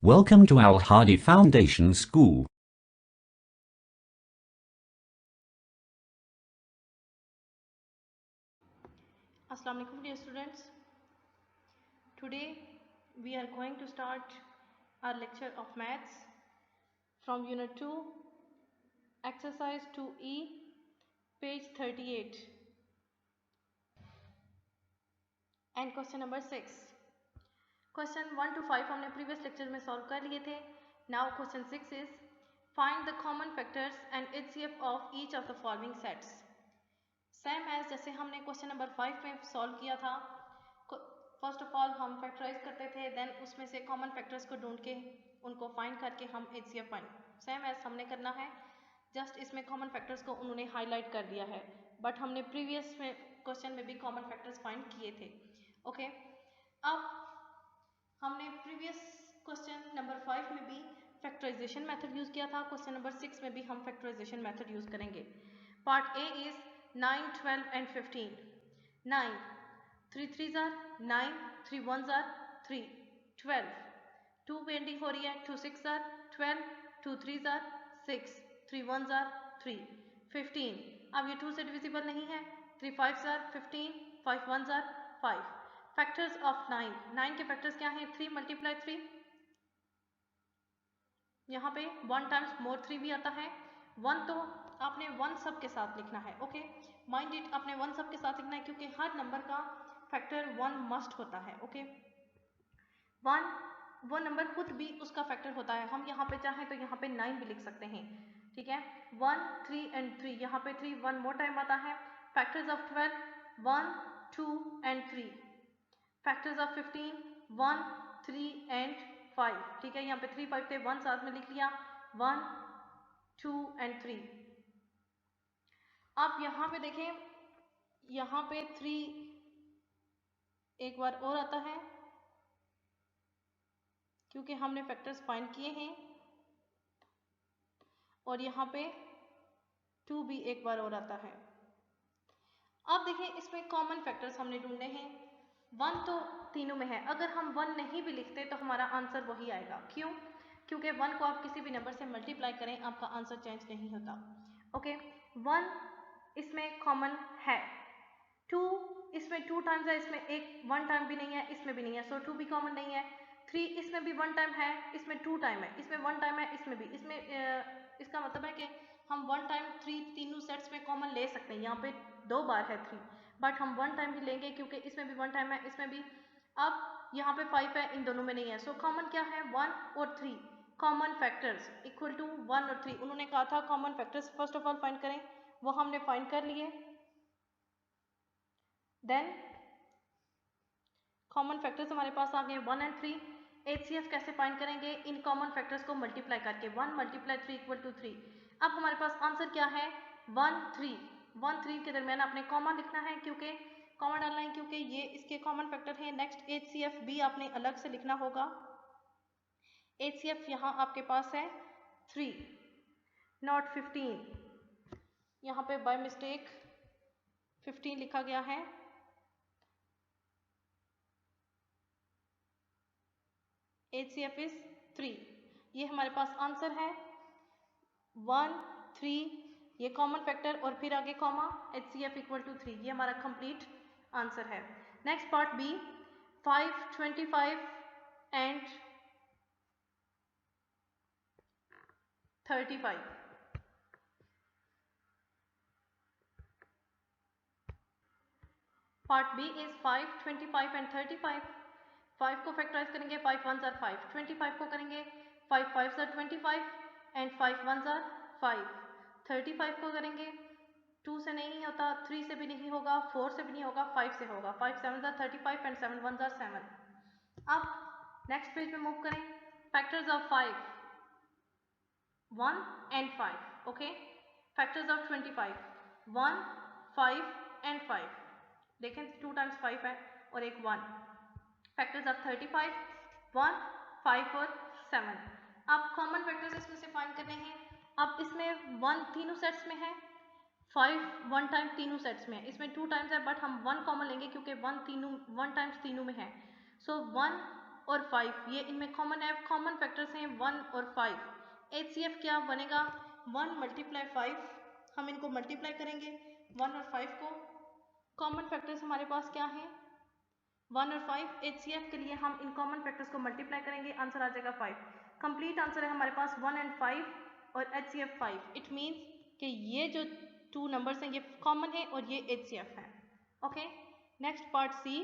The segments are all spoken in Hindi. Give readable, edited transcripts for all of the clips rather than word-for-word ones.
Welcome to Al Hadi Foundation School. Assalamu alaikum dear students. Today we are going to start our lecture of maths from unit 2, exercise 2E, page 38 and question number 6. Question 1 to 5 हमने previous lecture में solve कर लिए थे. Now question 6 is find the common factors and HCF of each of the following sets. Same as जैसे हमने question number 5 में solve किया था. फर्स्ट ऑफ ऑल हम फैक्टराइज करते थे, देन उसमें से कॉमन फैक्टर्स को ढूंढ के उनको फाइंड करके हम HCF फाइंड सेम एज हमने करना है. जस्ट इसमें कॉमन फैक्टर्स को उन्होंने हाईलाइट कर दिया है, बट हमने प्रीवियस में क्वेश्चन में भी कॉमन फैक्टर्स फाइंड किए थे. ओके, अब हमने प्रीवियस क्वेश्चन नंबर 5 में भी फैक्टराइजेशन मेथड यूज़ किया था. क्वेश्चन नंबर 6 में भी हम फैक्टराइजेशन मेथड यूज़ करेंगे. Part A is 9, 12 and 15. 9 3 3s are 9, 3 1s are 3, 12. 2 pending हो रही है, 2 6s are 12, 2 3s are 6, 3 1s are 3, 15. अब ये 2 से डिविजिबल नहीं है. 3 5s are 15, 5 1s are 5. Factors of 9. 9 के फैक्टर्स क्या हैं? 3 मल्टीप्लाई 3. यहाँ पे 1 टाइम्स मोर 3 भी आता है. 1 तो आपने 1 सब के साथ लिखना है. ओके, माइंड इट, आपने 1 सब के साथ लिखना है क्योंकि हर नंबर का फैक्टर 1 मस्ट होता है. ओके, 1 वो नंबर खुद भी उसका फैक्टर होता है. हम यहाँ पे चाहें तो यहाँ पे 9 भी लिख सकते हैं. ठीक है, 1 3 एंड 3, यहाँ पे 3 1 मोर टाइम आता है. Factors of 12 1 2 and 3. Factors of 15 1 3 and 5. ठीक है, यहाँ पे 3 5 थे, 1 साथ में लिख लिया, 1 2 एंड 3. आप यहाँ पे देखें, यहाँ पे 3 एक बार और आता है क्योंकि हमने फैक्टर्स फाइंड किए हैं, और यहाँ पे 2 भी एक बार और आता है. अब देखें, इसमें कॉमन फैक्टर्स हमने ढूंढने हैं. 1 तो तीनों में है. अगर हम 1 नहीं भी लिखते तो हमारा आंसर वही आएगा. क्यों? क्योंकि 1 को आप किसी भी नंबर से मल्टीप्लाई करें, आपका आंसर चेंज नहीं होता. ओके, 1 इसमें कॉमन है. 2 इसमें 2 टाइम्स है, इसमें 1 टाइम भी नहीं है, इसमें भी नहीं है, सो 2 भी कॉमन नहीं है. 3 इसमें भी 1 टाइम है, इसमें 2 टाइम है, इसमें 1 टाइम है, इसमें भी. इसमें इसका मतलब है कि हम 1 टाइम 3 तीनों सेट्स में कॉमन ले सकते हैं. यहाँ पे 2 बार है 3, बट हम 1 टाइम भी लेंगे क्योंकि इसमें भी 1 टाइम है, इसमें भी. अब यहाँ पे 5 है, इन दोनों में नहीं है, सो कॉमन क्या है? 1 और 3. कॉमन फैक्टर्स इक्वल टू 1 और 3. उन्होंने कहा था common factors first of all find करें, वो हमने फाइंड कर लिए. देन कॉमन फैक्टर्स हमारे पास आ गए 1 एंड 3. HCF कैसे फाइंड करेंगे? इन कॉमन फैक्टर्स को मल्टीप्लाई करके. 1 मल्टीप्लाई 3 इक्वल टू 3. अब हमारे पास आंसर क्या है? 1 3. 1 3 के दरमियान आपने कॉमा लिखना है, क्योंकि कॉमा डालना है क्योंकि ये इसके कॉमन फैक्टर हैं. नेक्स्ट HCF भी आपने अलग से लिखना होगा. HCF यहाँ आपके पास है 3 नॉट 15. यहाँ पे बाय मिस्टेक 15 लिखा गया है. HCF is 3. ये हमारे पास आंसर है 1 3, ये कॉमन फैक्टर और फिर आगे कॉमा, HCF इक्वल टू 3. ये हमारा कंप्लीट आंसर है. Next part b, 5 25 and 35. Part B is 5 25 and 35. 5 को फैक्टराइज करेंगे, 5 1s are 5. 25 को करेंगे, 5 5s are 25 and 5 1s are 5. 35 को करेंगे, 2 से नहीं होता, 3 से भी नहीं होगा, 4 से भी नहीं होगा, 5 से होगा. 5 7s are 35 and 7 1s are 7. अब नेक्स्ट पेज में मूव करें. Factors of 5 1 and 5. Okay, factors of 25 1 5 and 5. देखें 2 टाइम्स 5 है और एक 1. फैक्टर्स ऑफ 35 1 5 और 7. अब कॉमन फैक्टर्स इसमें से फाइंड करने हैं. अब इसमें 1 तीनों सेट्स में है, 5 1 टाइम तीनों सेट्स में है, इसमें 2 टाइम्स है, बट हम 1 कॉमन लेंगे क्योंकि 1 टाइम्स तीनों में है. सो 1 और 5, ये इनमें कॉमन है, कॉमन फैक्टर्स हैं 1 और 5। HCF क्या बनेगा 1 × 5, हम इनको मल्टीप्लाई करेंगे 1 और 5 को। कॉमन फैक्टर्स हमारे पास क्या हैं 1 और 5। HCF के लिए हम इन कॉमन फैक्टर्स को मल्टीप्लाई करेंगे, आंसर आ जाएगा 5। कंप्लीट आंसर है हमारे पास 1 और 5 और HCF 5। इट मीन्स कि ये जो 2 नंबर्स हैं ये कॉमन है और ये HCF है। Okay, next part c.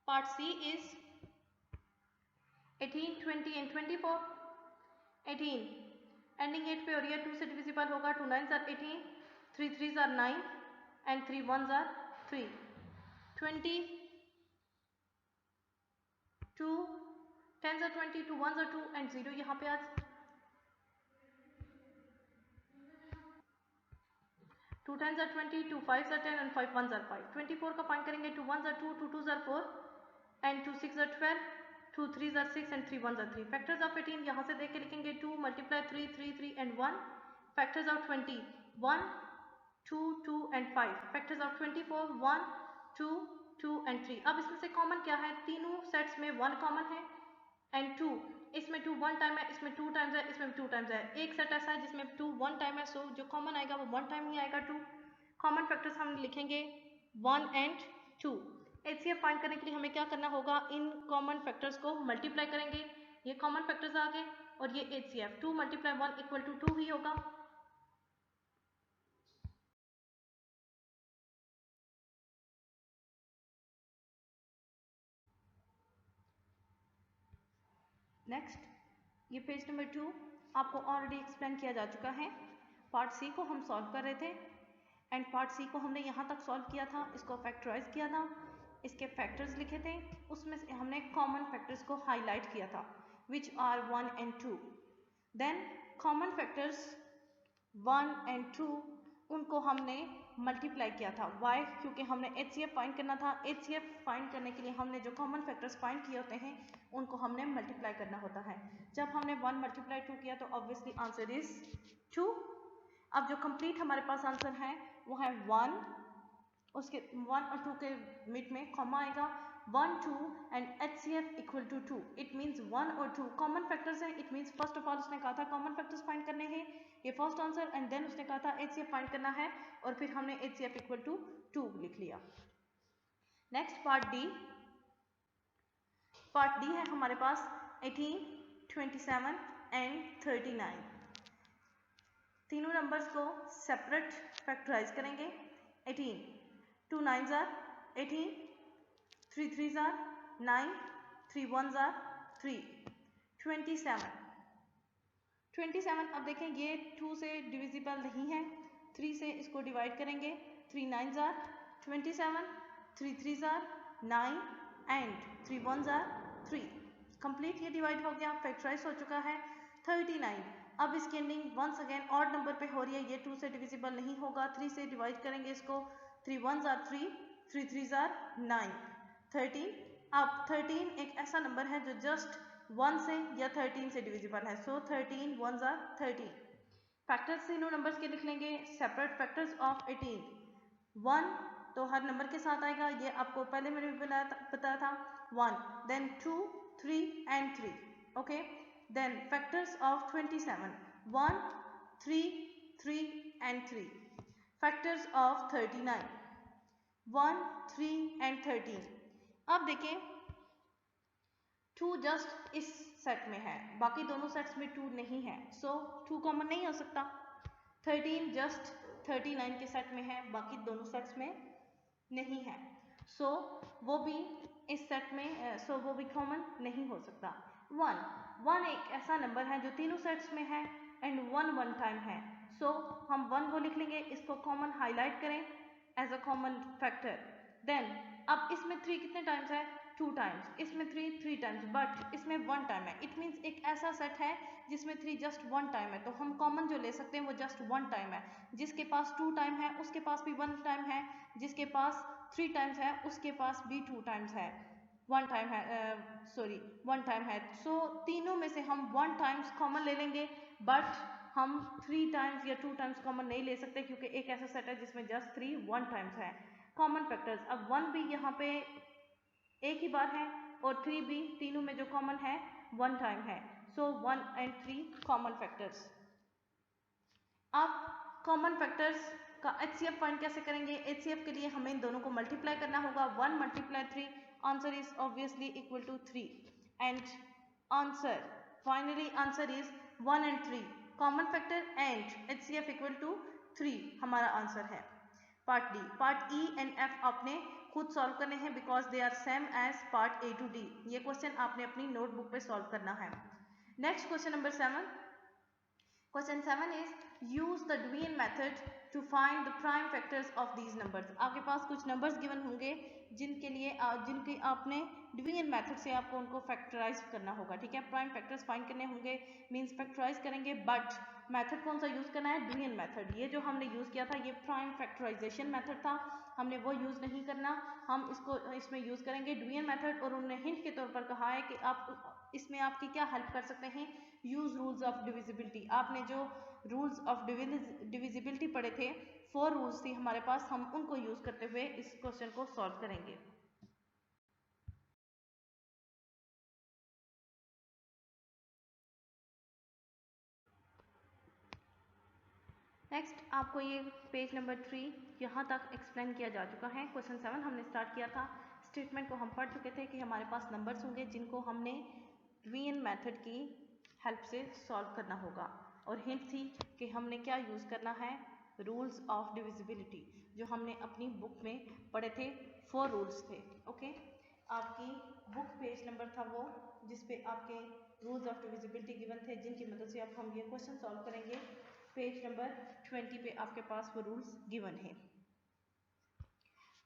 Part c is 18, 20 and 24। 18 ending 8 पे और ये 2 से डिविजिबल होगा। 2 9s are 18, 3 3s are 9 and 3 1s are 3। 20, 2 10s are 20, 2 1s are 2 and 0 यहाँ पे आज 2 10s are 20, 2 5s are 10 and 5 1s are 5। 24 का फाइंड करेंगे 2 1s are 2, 2 2s are 4 and 2 6s are 12, 2 3s are 6 and 3 1s are 3। Factors of 18 यहाँ से देख के लिखेंगे 2 × 3 3 3 and 1। Factors of 20 1 2 2 and 5। Factors of 24 1 2 2 and 3। अब इसमें से कॉमन क्या है, तीनों सेट्स में 1 कॉमन है एंड 2, इसमें 2 1 टाइम है, इसमें 2 टाइम्स है, इसमें 2 टाइम्स है। एक सेट ऐसा है जिसमें 2 1 टाइम है, सो जो कॉमन आएगा वो 1 टाइम ही आएगा 2। कॉमन फैक्टर्स हम लिखेंगे 1 एंड 2। HCF फाइंड करने के लिए हमें क्या करना होगा, इन कॉमन फैक्टर्स को मल्टीप्लाई करेंगे। ये कॉमन फैक्टर्स आ गए और ये HCF 2 × 1 = 2 ही होगा। नेक्स्ट, ये पेज नंबर 2 आपको ऑलरेडी एक्सप्लेन किया जा चुका है। पार्ट सी को हम सॉल्व कर रहे थे एंड पार्ट सी को हमने यहाँ तक सॉल्व किया था, इसको फैक्टराइज किया था, इसके फैक्टर्स लिखे थे, उसमें से हमने कॉमन फैक्टर्स को हाईलाइट किया था which are 1 and 2। Then common factors 1 and 2 उनको हमने मल्टीप्लाई किया था। वाई? क्योंकि हमने HCF फाइंड करना था। HCF फाइंड करने के लिए हमने जो कॉमन फैक्टर्स फाइंड किए होते हैं उनको हमने मल्टीप्लाई करना होता है। जब हमने 1 × 2 किया तो ऑब्वियसली आंसर इज 2। अब जो कंप्लीट हमारे पास आंसर है वो है 1, उसके 1 और 2 के मिड में कॉमा आएगा 1 2 एंड HCF = 2। इट मीन्स 1 और 2 कॉमन फैक्टर्स हैं। It means first of all उसने कहा था कॉमन फैक्टर्स फाइंड करने हैं, ये फर्स्ट आंसर, एंड देन उसने कहा था HCF फाइंड करना है और फिर हमने HCF = 2 लिख लिया। Next part D. Part D है हमारे पास 18, 27 एंड 39। तीनों नंबर्स को सेपरेट फैक्टराइज करेंगे। 18, 2 9s are 18, 3 3s are 9, 3 1s are 3। 27, 27 अब देखें ये 2 से डिविजिबल नहीं है, 3 से इसको डिवाइड करेंगे। 3 9s are 27, 3 3s are 9 and 3 1s are 3। Complete ये डिवाइड हो गया, फैक्टराइज हो चुका है। 39 अब इसकी ending once again odd number पे हो रही है, ये 2 से डिविजिबल नहीं होगा। 3 से डिवाइड करेंगे इसको, 3 1s are 3, 3 3s are 9। 13 अब 13 एक ऐसा नंबर है जो जस्ट 1 से या 13 से डिविजिबल है, सो 13 1s are 13। फैक्टर्स तीनों नंबर्स के लिख लेंगे, सेपरेट फैक्टर्स ऑफ 18। 1 तो हर नंबर के साथ आएगा, ये आपको पहले मैंने भी बताया था 1, then 2 3 and 3। Okay, then factors of 27 1 3 3 and 3। Factors of 39 1 3 and 13। अब देखें 2 जस्ट इस सेट में है, बाकी दोनों सेट्स में 2 नहीं है, सो 2 कॉमन नहीं हो सकता। 13 जस्ट 39 के सेट में है, बाकी दोनों सेट्स में नहीं है, सो वो भी इस सेट में वो भी कॉमन नहीं हो सकता। 1 एक ऐसा नंबर है जो तीनों सेट्स में है एंड 1 1 टाइम है, सो हम 1 को लिख लेंगे, इसको कॉमन हाईलाइट करें as a common factor. Then अब इसमें 3 कितने टाइम्स है, 2 टाइम्स, इसमें 3 टाइम्स, बट इसमें 1 टाइम है। इट मीन्स एक ऐसा सेट है जिसमें 3 जस्ट 1 टाइम है, तो हम कॉमन जो ले सकते हैं वो जस्ट 1 टाइम है। जिसके पास 2 टाइम है उसके पास भी 1 टाइम है, जिसके पास 3 टाइम्स है उसके पास भी 2 टाइम्स है, 1 टाइम है, 1 टाइम है। सो तीनों में से हम 1 टाइम्स कॉमन ले लेंगे, बट हम 3 टाइम्स या 2 टाइम्स कॉमन नहीं ले सकते क्योंकि एक ऐसा सेट है जिसमें जस्ट 3 1 टाइम्स है। कॉमन फैक्टर्स, अब 1 भी यहाँ पे एक ही बार है, और 3 भी तीनों में जो कॉमन है 1 टाइम है। सो 1 and 3 कॉमन फैक्टर्स। आप कॉमन फैक्टर्स का HCF फाइंड कैसे करेंगे? HCF के लिए हमें इन दोनों को मल्टीप्लाई करना होगा। 1 × 3, answer is obviously equal to 3 and answer finally answer is 1 and 3 common factor and HCF equal to 3 हमारा आंसर है। Part D, part E and F आपने खुद सॉल्व करने हैं because they are same as part A to D। ये क्वेश्चन आपने अपनी नोटबुक पे सॉल्व करना है। Next question number 7। Question 7 is use the Dewey method to find the prime factors of these numbers। आपके पास कुछ नंबर्स गिवन होंगे जिनके लिए जिनके आपने Dewey मेथड से आपको उनको फैक्टराइज करना होगा, ठीक है। प्राइम फैक्टर्स फाइंड करने होंगे, मींस फैक्टराइज करेंगे, बट मेथड कौन सा यूज करना है? Dewey method. ये जो हमने यूज किया था ये प्राइम फैक्टराइजेशन मेथड था, हमने वो यूज नहीं करना, हम इसमें यूज करेंगे Dewey मेथड। और उन्होंने हिंट के तौर पर कहा है कि आप इसमें आपकी क्या हेल्प कर सकते हैं, यूज रूल्स ऑफ डिविजिबिलिटी। आपने जो रूल्स ऑफ डिविजिबिलिटी पढ़े थे, 4 रूल्स थी हमारे पास, हम उनको यूज करते हुए इस क्वेश्चन को सॉल्व करेंगे। नेक्स्ट आपको ये पेज नंबर 3 यहाँ तक एक्सप्लेन किया जा चुका है। क्वेश्चन 7 हमने स्टार्ट किया था, स्टेटमेंट को हम पढ़ चुके थे कि हमारे पास नंबर्स होंगे जिनको हमने Dewey मेथड की हेल्प से सॉल्व करना होगा, और हिंट थी कि हमने क्या यूज़ करना है, रूल्स ऑफ डिविजिबिलिटी, जो हमने अपनी बुक में पढ़े थे, 4 रूल्स थे। ओके, आपकी बुक पेज नंबर था वो जिसपे आपके रूल्स ऑफ डिविजिबिलिटी गिवन थे, जिनकी मदद से अब हम ये क्वेश्चन सॉल्व करेंगे। पेज नंबर 20 पे आपके पास वो रूल्स गिवन है।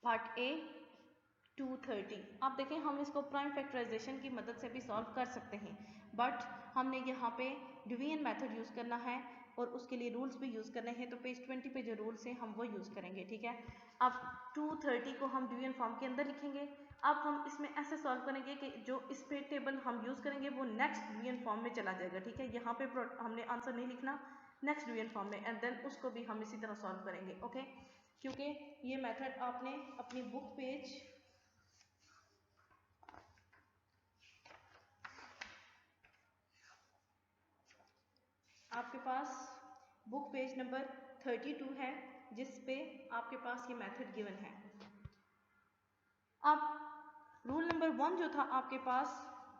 Part A 230। आप देखें हम इसको प्राइम फैक्टराइजेशन की मदद से भी सॉल्व कर सकते हैं, बट हमने यहाँ पे Dewey मेथड यूज़ करना है और उसके लिए रूल्स भी यूज़ करने हैं, तो पेज 20 पे जो रूल्स हैं हम वो यूज़ करेंगे, ठीक है। अब 230 को हम Dewey फॉर्म के अंदर लिखेंगे। अब हम इसमें ऐसे सॉल्व करेंगे कि जो इस पे टेबल हम यूज़ करेंगे वो नेक्स्ट Dewey फॉर्म में चला जाएगा, ठीक है। यहाँ पे हमने आंसर नहीं लिखना, नेक्स्ट Dewey फॉर्म में, एंड देन उसको भी हम इसी तरह सॉल्व करेंगे, ओके। क्योंकि ये मेथड आपने अपनी बुक पेज आपके पास बुक पेज नंबर 32 है जिस पे आपके पास ये मेथड गिवन है। अब रूल नंबर 1 जो था आपके पास,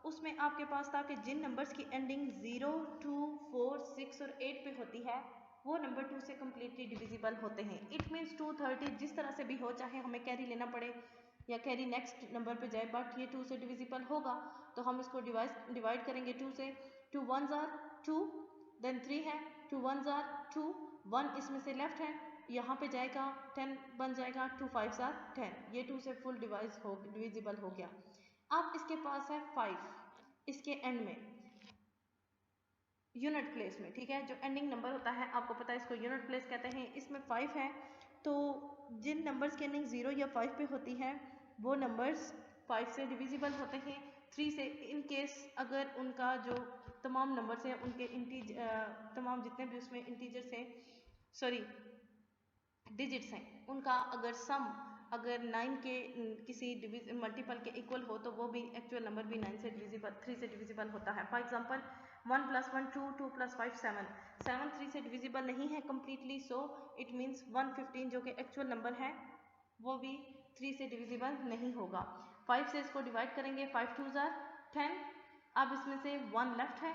उसमें आपके पास था कि जिन नंबर्स की एंडिंग 0, 2, 4, 6 और 8 पे होती है वो नंबर 2 से कम्प्लीटली डिविजिबल होते हैं। इट मीन्स 230 जिस तरह से भी हो, चाहे हमें कैरी लेना पड़े या कैरी नेक्स्ट नंबर पे जाए, बट ये 2 से डिविजिबल होगा, तो हम इसको डिवाइड करेंगे 2 से। 2 1s are 2, देन 3 है, 2 1s are 2, 1 इसमें से लेफ्ट है, यहाँ पे जाएगा 10 बन जाएगा, 2 5s are 10, ये 2 से फुल डिविजिबल हो गया। अब इसके पास है 5 इसके एंड में, यूनिट प्लेस में, ठीक है। जो एंडिंग नंबर होता है आपको पता है इसको यूनिट प्लेस कहते हैं। इसमें 5 है, तो जिन नंबर्स की एंडिंग 0 या 5 पे होती है वो नंबर्स 5 से डिविजिबल होते हैं, 3 से। इन केस अगर उनका जो तमाम नंबर्स हैं उनके तमाम जितने भी उसमें इंटीजर्स हैं, सॉरी डिजिट्स हैं, उनका अगर सम अगर 9 के किसी मल्टीपल के इक्वल हो तो वो भी एक्चुअल नंबर भी 9 से डिविजिबल 3 से डिविजिबल होता है। फॉर एग्जांपल 1 + 1 2, 2 + 5 7, 7 3 से डिविजिबल नहीं है कम्प्लीटली, सो इट मीन्स 115 जो कि एक्चुअल नंबर है वो भी 3 से डिविजिबल नहीं होगा। 5 से इसको डिवाइड करेंगे, 5 2s are 10, अब इसमें से 1 लेफ्ट है,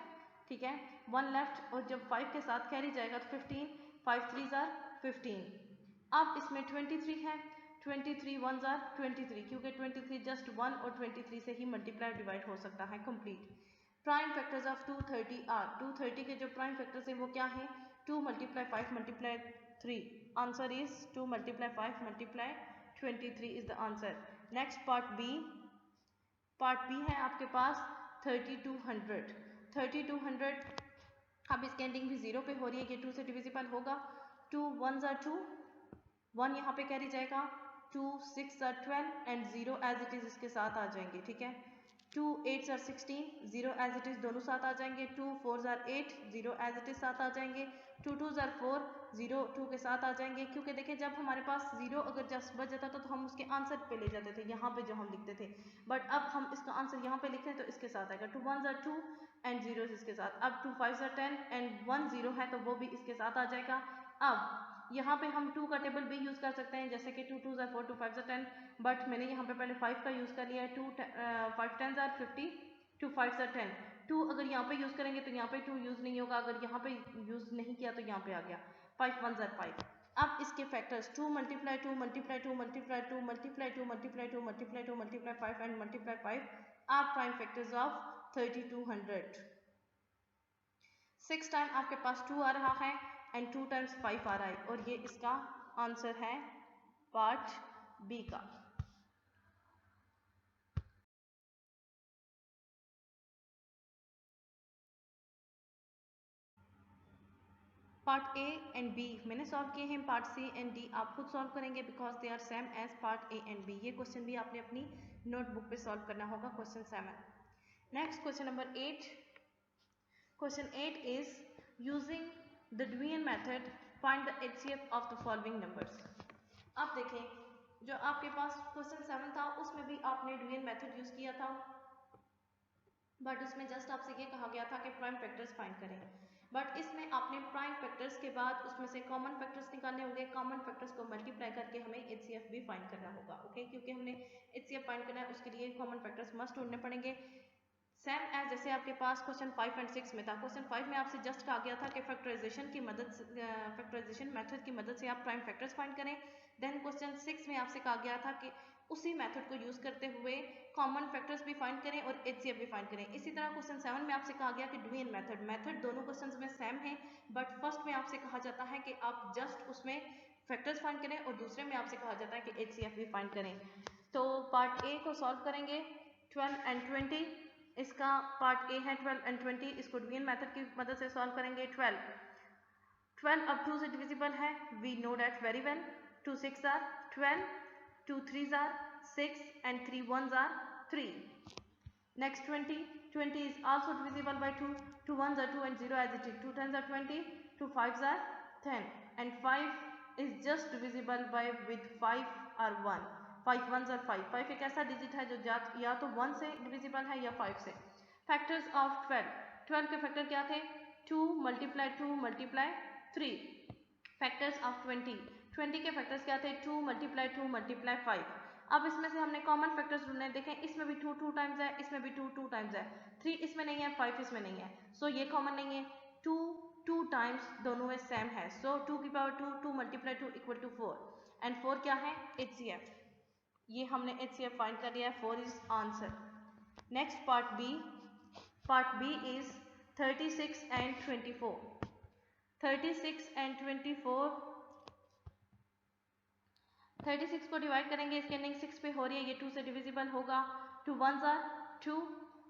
ठीक है, 1 लेफ्ट, और जब 5 के साथ कैरी जाएगा तो 15, 5 3s are 15। अब इसमें 23 है, 23 1s are 23, क्योंकि 23 जस्ट 1 और 23 से ही मल्टीप्लाई डिवाइड हो सकता है complete. Prime factors of 230 are, 230 के जो प्राइम फैक्टर्स हैं वो क्या हैं, 2 × 5 × 3, answer is 2 × 5 × 23 is the answer. Next part B है आपके पास 3200। 3200 अब इसकी एंडिंग भी 0 पे हो रही है, ये 2 से डिविजिबल होगा। 2 1s are 2, 1 यहाँ पे कैरी जाएगा, 2 6s are 12 and 0 as it is इसके साथ आ जाएंगे, ठीक है। 2 8s are 16, 0 as it is दोनों साथ आ जाएंगे। 2 4s are 8, 0 as it is साथ आ जाएंगे। 2 2s are 4, 0 2 के साथ आ जाएंगे, क्योंकि देखें जब हमारे पास 0 अगर जस्ट बच जाता था तो हम उसके आंसर पे ले जाते थे, यहाँ पे जो हम लिखते थे, बट अब हम इसका आंसर यहाँ पे लिख रहे हैं तो इसके साथ आएगा। 2 1s are 2 एंड 0 इसके साथ। अब 2 5s are 10 एंड 1 0 है तो वो भी इसके साथ आ जाएगा। अब यहाँ पे हम 2 का टेबल भी यूज़ कर सकते हैं, जैसे कि 2 2s are 4 2 5s are 10, but मैंने यहाँ पे पहले 5 का यूज़ कर लिया है। 5 10s are 50 2 5s are 10। 2 अगर यहाँ पे यूज़ करेंगे तो यहाँ पे 2 यूज़ नहीं होगा, अगर यहाँ पे यूज़ नहीं किया तो यहाँ पे आ गया। 5 1s are 5। अब इसके factors 2 multiply 2 multiply 2 multiply 2 multiply 2 multiply 2 multiply 2 multiply 5 and multiply 5 are prime factors of 3200। 6 time आपके पास 2 आ रहा है एंड 2 टाइम्स 5 आ रहा है, और ये इसका आंसर है पार्ट बी का। पार्ट ए एंड बी मैंने सॉल्व किए हैं, पार्ट सी एंड डी आप खुद सॉल्व करेंगे because they are same as part A and B. ये क्वेश्चन भी आपने अपनी नोटबुक पे सॉल्व करना होगा, question 7। Next question number 8। Question 8 is using the division method find the HCF of the following numbers. आप देखें जो आपके पास क्वेश्चन 7 था उसमें भी आपने डिवीजन मेथड यूज किया था, बट उसमें जस्ट आपसे ये कहा गया था कि प्राइम फैक्टर्स फाइंड करें, बट इसमें आपने प्राइम फैक्टर्स के बाद उसमें से कॉमन फैक्टर्स निकालने होंगे, कॉमन फैक्टर्स को मल्टीप्लाई करके हमें एचसीएफ भी फाइंड करना होगा। ओके, क्योंकि हमने एचसीएफ फाइंड करना है उसके लिए कॉमन फैक्टर्स मस्ट ढूंढने पड़ेंगे। सेम एज जैसे आपके पास क्वेश्चन 5 एंड 6 में था। क्वेश्चन 5 में आपसे जस्ट कहा गया था कि फैक्टराइजेशन मेथड की मदद से आप प्राइम फैक्टर्स फाइंड करें। देन क्वेश्चन 6 में आपसे कहा गया था कि उसी मेथड को यूज करते हुए कॉमन फैक्टर्स भी फाइंड करें और एचसीएफ भी फाइंड करें। इसी तरह क्वेश्चन 7 में आपसे कहा गया कि डिवीजन मेथड दोनों क्वेश्चंस में सेम है, बट फर्स्ट में आपसे कहा जाता है कि आप जस्ट उसमें फैक्टर्स फाइंड करें और दूसरे में आपसे कहा जाता है कि एचसीएफ भी फाइंड करें। तो पार्ट ए को सॉल्व करेंगे 12 एंड 20। इसका पार्ट ए है 12 एंड 20, इसको डिवीजन मेथड की मदद से सॉल्व करेंगे। 12 अब 2 से डिविजिबल है, we know that very well. 2 6 are 12, 2 3s are 6 and 3 1s are 3. Next 20 is also divisible by 2, 2 1s are 2 and 0 as it is, 2 10s are 20, 2 5s are 10 and 5 is just divisible by with 5 or 1, 5 1s are 5, 5 एक ऐसा डिजिट है जो या तो 1 से डिविजिबल है या 5 से। फैक्टर्स ऑफ 12 के फैक्टर क्या थे? 2 मल्टीप्लाई 2 मल्टीप्लाई 3। फैक्टर्स ऑफ 20 के फैक्टर्स क्या थे? 2 मल्टीप्लाई 2 मल्टीप्लाई 5। अब इसमें से हमने कॉमन फैक्टर्स ढूंढने, देखें इसमें भी 2 2 टाइम्स है, इसमें भी 2 2 टाइम्स है, 3 इसमें नहीं है, 5 इसमें नहीं है, सो ये कॉमन नहीं है। 2 2 टाइम्स दोनों में सेम है, सो 2 की power 2, 2 multiply 2 equal to 4 and 4 क्या है? एचसीएफ। ये हमने एचसीएफ फाइंड कर लिया है, 4 is answer. Next part B is 36 and 24। 36 and 24, 36 को डिवाइड करेंगे, इसके एंडिंग 6 पे हो रही है, ये 2 से डिविजिबल होगा। 2 1s are 2,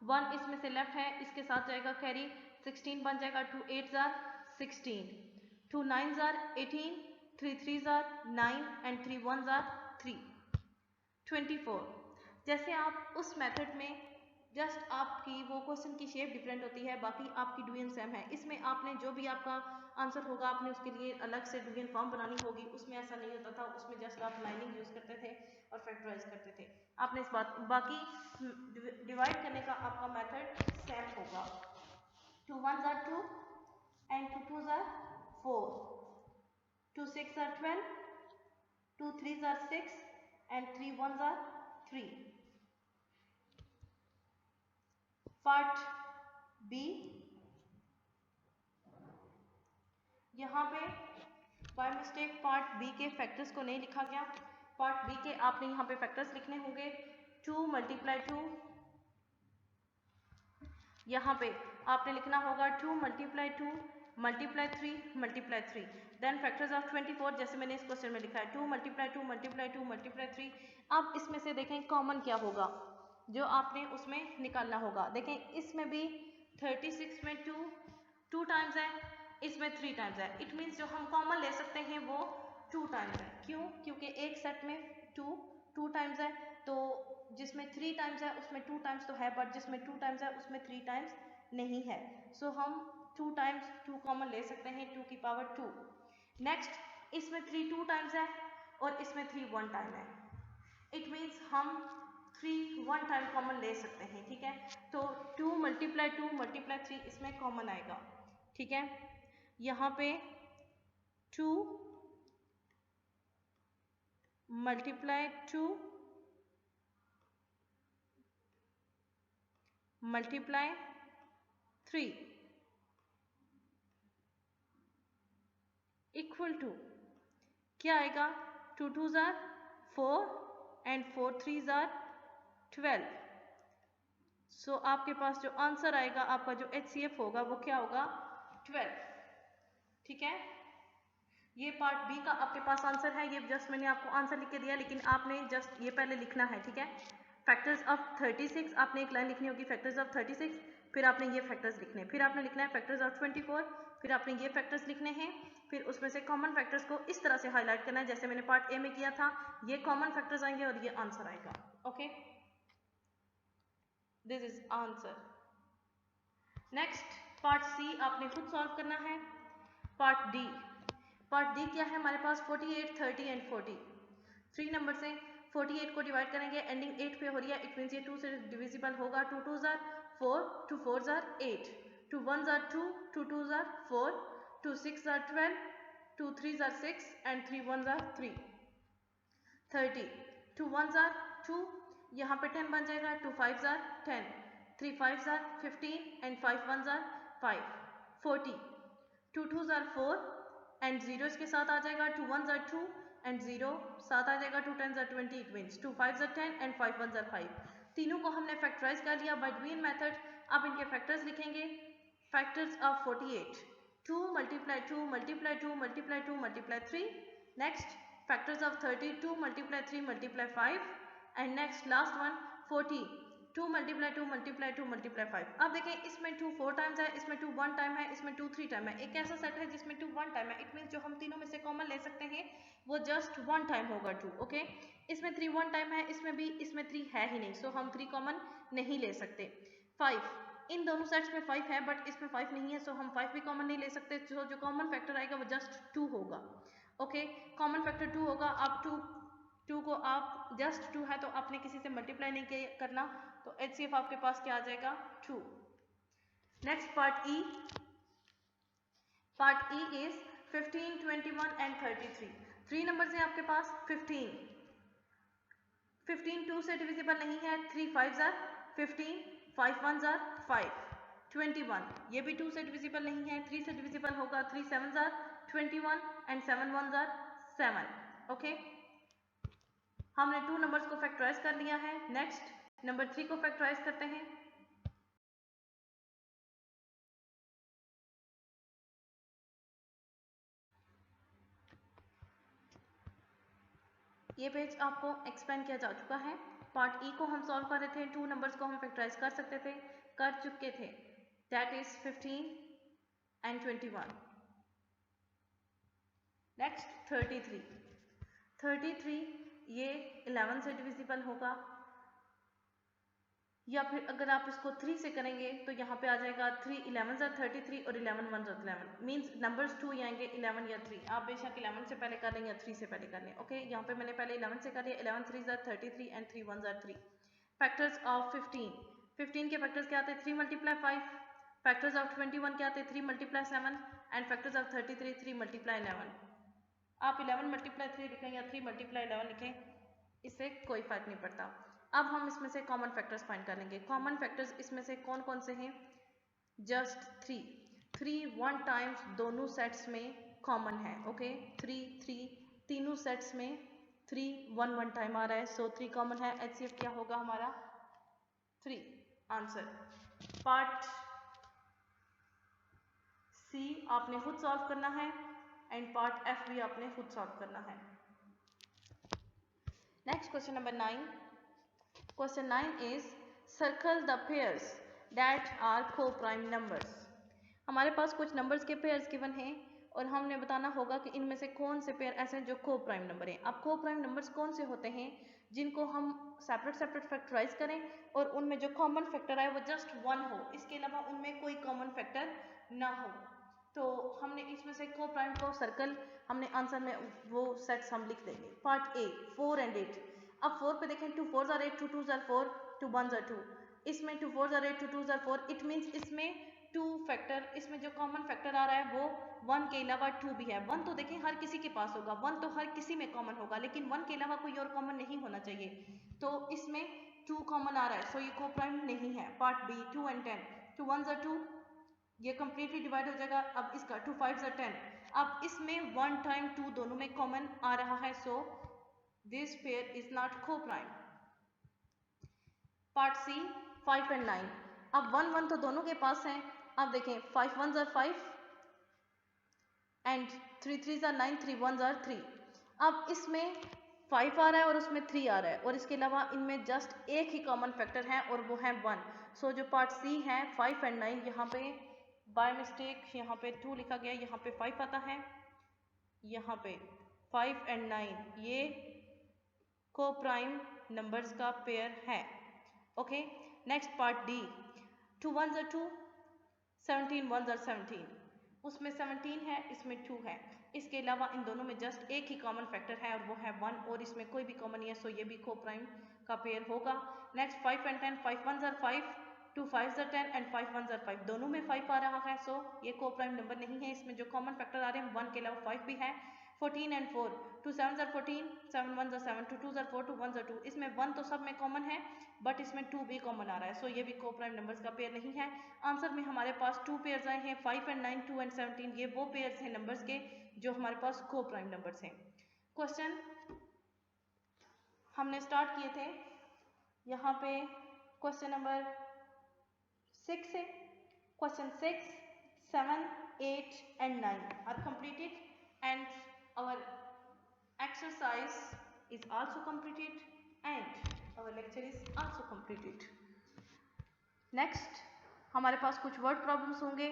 1 इसमें से लेफ्ट है, इसके साथ जाएगा कैरी, 16 बन जाएगा। 2 8s are 16, 2 9s are 18, 3 3s are 9 and 3 1s are 3। 24 जैसे आप उस मेथड में जस्ट आपकी वो क्वेश्चन की शेप डिफरेंट होती है, बाकी आपकी डिवीजन सेम है। इसमें आपने जो भी आपका आंसर होगा आपने उसके लिए अलग से डिवीजन फॉर्म बनानी होगी, उसमें ऐसा नहीं होता था, उसमें जस्ट आप लाइनिंग यूज करते थे और फैक्टराइज करते थे। आपने इस बात बाकी डिवाइड करने का आपका मेथड सेम होगा। 2 1s are 2 and 2 2s are 4, 2 6 are 12, 2 3s are 6 and 3 1s are 3। Part B, यहाँ पे बाय मिस्टेक पार्ट बी के फैक्टर्स को नहीं लिखा गया। पार्ट बी के आपने यहाँ पे फैक्टर्स लिखने होंगे। 2 मल्टीप्लाई 2, यहाँ पे आपने लिखना होगा 2 multiply 2 multiply 3 multiply 3। Then factors of 24 जैसे मैंने इस क्वेश्चन में लिखा है 2 मल्टीप्लाई 2 मल्टीप्लाई 2 मल्टीप्लाई 3। अब इसमें से देखें कॉमन क्या होगा जो आपने उसमें निकालना होगा। देखें इसमें भी 36 में 2 टाइम्स है, इसमें 3 टाइम्स है, इट मीन्स जो हम कॉमन ले सकते हैं वो 2 टाइम्स है। क्यों? क्योंकि एक सेट में 2 टाइम्स है, तो जिसमें 3 टाइम्स है उसमें 2 टाइम्स तो है, बट जिसमें 2 टाइम्स है उसमें 3 टाइम्स नहीं है, सो हम 2 टाइम्स 2 कॉमन ले सकते हैं, 2 की पावर 2। नेक्स्ट इसमें 3 2 टाइम्स है और इसमें 3 1 टाइम है। इट मीन्स हम 3 1 टाइम कॉमन ले सकते हैं, ठीक है। तो 2 मल्टीप्लाई 3 इसमें कॉमन आएगा, ठीक है। यहाँ पे 2 मल्टीप्लाई 2 मल्टीप्लाई 3 इक्वल टू क्या आएगा, 2 2 जार 4 एंड 4 3 जार 12। सो आपके पास जो आंसर आएगा, आपका जो HCF होगा वो क्या होगा, 12, ठीक है। ये पार्ट बी का आपके पास आंसर है। ये जस्ट मैंने आपको आंसर लिख के दिया, लेकिन आपने जस्ट ये पहले लिखना है, ठीक है। फैक्टर्स ऑफ 36, आपने एक लाइन लिखनी होगी फैक्टर्स ऑफ 36, फिर आपने ये फैक्टर्स लिखने हैं, फिर आपने लिखना है फैक्टर्स ऑफ 24, फिर आपने ये फैक्टर्स लिखने हैं, फिर उसमें से कॉमन फैक्टर्स को इस तरह से हाईलाइट करना है जैसे मैंने पार्ट ए में किया था। ये कॉमन फैक्टर्स आएंगे और ये आंसर आएगा, okay. This is answer. Next part C आपने खुद सॉल्व करना है। पार्ट डी क्या है हमारे पास, 48 30 एंड 40। 3 नंबर से 48 को डिवाइड करेंगे, एंडिंग 8 पे हो रही है, इट मीन्स ये 2 से डिविजिबल होगा। 2 2 jar 4, 2 4 jar 8, 2 1 jar 2, 2 2 jar 4, 2 6 jar 12, 2 3 jar 6 and 3 1 jar 3। 30, 2 1 jar 2, यहाँ पे 10 बन जाएगा, 2 5 jar 10, 3 5 jar 15 and 5 1 jar 5। 40, 2 2 jar 4 and 0 इसके साथ आ जाएगा, 2 1 जार 2 एंड 0 साथ आ जाएगा, 2 10 jar 20, it means 2 5 jar 10 and 5 1 jar 5। तीनों को हमने फैक्टराइज कर लिया बाय डुइंग मेथड। अब इनके फैक्टर्स लिखेंगे। Factors of 48, 2 multiply 2 multiply 2 multiply 2 multiply 3। Next factors of 30, 2 multiply 3 multiply 5 and next last one 40, 2 multiply 2 multiply 2 multiply 5। अब देखें इसमें 2 4 टाइम्स है, इसमें 2 1 टाइम है, इसमें 2 3 टाइम है। एक ऐसा सेट है जिसमें 2 1 टाइम है, इट मीन्स जो हम तीनों में से कॉमन ले सकते हैं वो जस्ट 1 टाइम होगा 2, ओके। इसमें 3 1 टाइम है, इसमें भी, इसमें 3 है ही नहीं, सो हम 3 कॉमन नहीं ले सकते। 5, इन दोनों सेट्स में 5 है बट इसमें 5 नहीं है, सो हम 5 भी कॉमन नहीं ले सकते। तो जो कॉमन फैक्टर आएगा वो जस्ट 2 होगा, ओके। कॉमन फैक्टर 2 होगा। आप 2 को आप जस्ट 2 है तो आपने किसी से मल्टीप्लाई नहीं करना, तो HCF आपके पास क्या आ जाएगा, 2। Next part E is 15 21 and 33। 3 number है आपके पास। 15 2 से डिविजिबल नहीं है, 3 5 जार 15, 5 1 जार 5। 21 ये भी 2 से डिविजिबल नहीं है, 3 से डिविजिबल होगा, 3 7 जार 21 एंड 7 1 जार 7, ओके। हमने 2 नंबर्स को फैक्टराइज कर लिया है। नेक्स्ट नंबर 3 को फैक्टराइज करते हैं। ये पेज आपको एक्सप्लेन किया जा चुका है। पार्ट ई को हम सॉल्व कर रहे थे, 2 नंबर्स को हम फैक्टराइज कर सकते थे, कर चुके थे, दैट इज 15 एंड 21। नेक्स्ट 33 ये 11 से डिविजिबल होगा, या फिर अगर आप इसको 3 से करेंगे तो यहाँ पे आ जाएगा 3 11 ज़ा 33 और 11 1 ज़ा 11, मीन्स नंबर्स 2 ही आएंगे, 11 या 3। आप बेशक 11 से पहले कर लें या 3 से पहले कर लें, ओके। यहाँ पे मैंने पहले 11 से कर लिया, 11 3 ज़ा 33 एंड 3 1 ज़ा 3। फैक्टर्स ऑफ 15 के फैक्टर्स क्या आते हैं, 3 मल्टीप्लाई 5। फैक्टर्स ऑफ 21 क्या आते हैं, 3 multiply 7 and factors of 33 3 multiply 11। आप 11 मल्टीप्लाई 3 लिखें या 3 मल्टीप्लाई 11 लिखें, इससे कोई फर्क नहीं पड़ता। अब हम इसमें से कॉमन फैक्टर्स फाइंड कर लेंगे। कॉमन फैक्टर्स इसमें से कौन कौन से हैं, जस्ट 3 1 टाइम्स दोनों सेट्स में कॉमन है, ओके। 3 तीनों सेट्स में 3 1 1 टाइम आ रहा है, सो 3 कॉमन है। HCF क्या होगा हमारा, 3 आंसर। पार्ट सी आपने खुद सॉल्व करना है एंड पार्ट एफ भी आपने खुद सॉल्व करना है। Next question number 9। Question 9 is circle the pairs that are co-prime numbers। हमारे पास कुछ नंबर्स के पेयर्स गिवन हैं और हमने बताना होगा कि इनमें से कौन से पेयर ऐसे हैं जो को-प्राइम नंबर हैं। अब को-प्राइम नंबर्स कौन से होते हैं, जिनको हम सेपरेट फैक्टराइज करें और उनमें जो कॉमन फैक्टर आए वो जस्ट 1 हो, इसके अलावा उनमें कोई कॉमन फैक्टर ना हो। तो हमने इसमें से को-प्राइम को सर्कल हमने आंसर में वो सेट्स हम लिख देंगे। Part A 4 and 8। अब 4 पे देखें 2 4s are 8, 2 2s are 4, 2 1s are 2। इसमें 2 4s are 8, 2 2s are 4, it means इसमें 2 फैक्टर, इसमें जो कॉमन फैक्टर आ रहा है वो 1 के अलावा 2 भी है। 1 तो देखें हर किसी के पास होगा, 1 तो हर किसी में कॉमन होगा, लेकिन 1 के अलावा कोई और कॉमन नहीं होना चाहिए। तो इसमें 2 कॉमन आ रहा है, सो ये कोप्राइम नहीं है। Part B 2 and 10, 2 1s are 2, ये कंप्लीटली डिवाइड हो जाएगा। अब इसका 2 5s are 10, अब इसमें 1 टाइम 2 दोनों में कॉमन आ रहा है, so this pair is not coprime. Part C 5 and 9, अब 1 1 तो दोनों के पास है। अब देखें 5 1s are 5 and 3 3s are 9, 3 1s are 3। अब इसमें 5 आ रहा है और उसमें 3 आ रहा है, और इसके अलावा इनमें जस्ट एक ही कॉमन फैक्टर है और वो है 1। सो जो पार्ट सी है 5 and 9, यहाँ पे बाय मिस्टेक यहाँ पे 2 लिखा गया, यहाँ पे 5 आता है, यहाँ पे 5 and 9 ये कोप्राइम नंबर्स का पेयर है। Okay, next part D 2 1s are 2, 17 1s are 17, उसमें 17 है, इसमें 2 है, इसके अलावा इन दोनों में जस्ट एक ही कॉमन फैक्टर है और वो है 1, और इसमें कोई भी कॉमन नहीं है, सो ये भी कोप्राइम का पेयर होगा। Next 5 and 10, 5 1s are 5, 2 5s are 10 and 5 1s are 5, दोनों में 5 आ रहा है, सो ये कोप्राइम नंबर नहीं है। इसमें जो कॉमन फैक्टर आ रहे हैं 1 के अलावा 5 भी है। 14 and 4, 2 7s are 14, 7 1s are 7, 2 2s are 4, 2 1s are 2, इसमें 1 तो सब में कॉमन है बट इसमें 2 भी कॉमन आ रहा है, सो ये भी कोप्राइम नंबर्स का पेयर नहीं है। आंसर में हमारे पास 2 पेयर्स आए हैं, 5 and 9, 2 and 17, ये वो पेयर्स हैं नंबर्स के जो हमारे पास कोप्राइम नंबर्स हैं। क्वेश्चन हमने स्टार्ट किए थे, यहाँ पे क्वेश्चन नंबर 6 है। Question 6, 7, 8 and 9 are completed and our exercise is also completed and our lecture is also completed. Next हमारे पास कुछ वर्ड प्रॉब्लम्स होंगे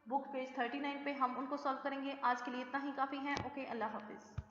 बुक पेज 39 पे, हम उनको सॉल्व करेंगे। आज के लिए इतना ही काफ़ी है। ओके, अल्लाह हाफिज़।